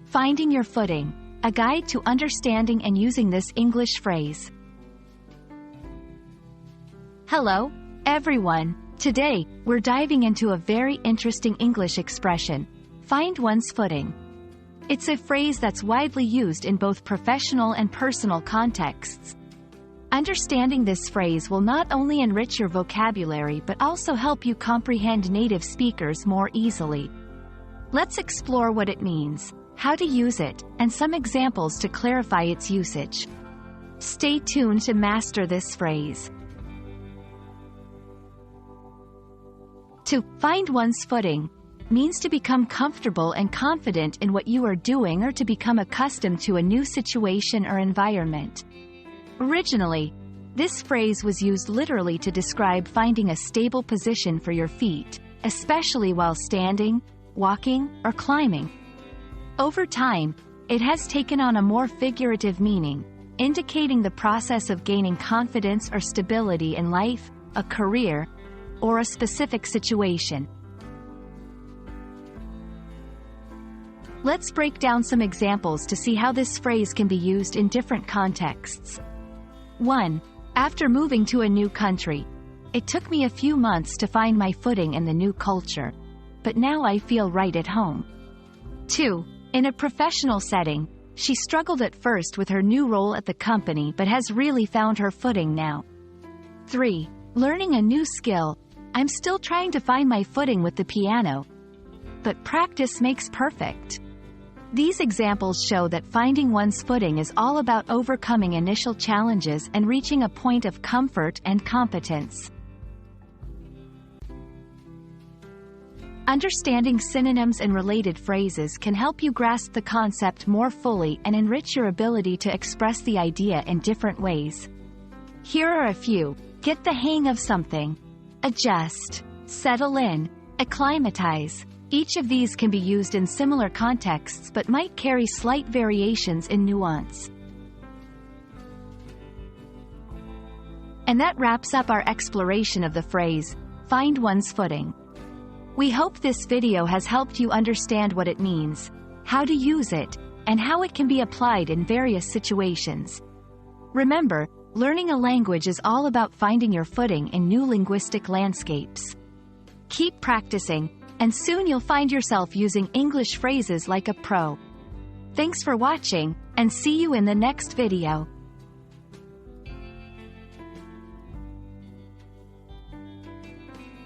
Finding your footing, a guide to understanding and using this English phrase. Hello, everyone. Today, we're diving into a very interesting English expression, find one's footing. It's a phrase that's widely used in both professional and personal contexts. Understanding this phrase will not only enrich your vocabulary but also help you comprehend native speakers more easily. Let's explore what it means, how to use it, and some examples to clarify its usage. Stay tuned to master this phrase. To find one's footing means to become comfortable and confident in what you are doing or to become accustomed to a new situation or environment. Originally, this phrase was used literally to describe finding a stable position for your feet, especially while standing, walking, or climbing. Over time, it has taken on a more figurative meaning, indicating the process of gaining confidence or stability in life, a career, or a specific situation. Let's break down some examples to see how this phrase can be used in different contexts. 1. After moving to a new country, it took me a few months to find my footing in the new culture, but now I feel right at home. 2. In a professional setting, she struggled at first with her new role at the company but has really found her footing now. 3. Learning a new skill, I'm still trying to find my footing with the piano, but practice makes perfect. These examples show that finding one's footing is all about overcoming initial challenges and reaching a point of comfort and competence. Understanding synonyms and related phrases can help you grasp the concept more fully and enrich your ability to express the idea in different ways. Here are a few. Get the hang of something. Adjust. Settle in. Acclimatize. Each of these can be used in similar contexts but might carry slight variations in nuance. And that wraps up our exploration of the phrase, find one's footing. We hope this video has helped you understand what it means, how to use it, and how it can be applied in various situations. Remember, learning a language is all about finding your footing in new linguistic landscapes. Keep practicing, and soon you'll find yourself using English phrases like a pro. Thanks for watching, and see you in the next video.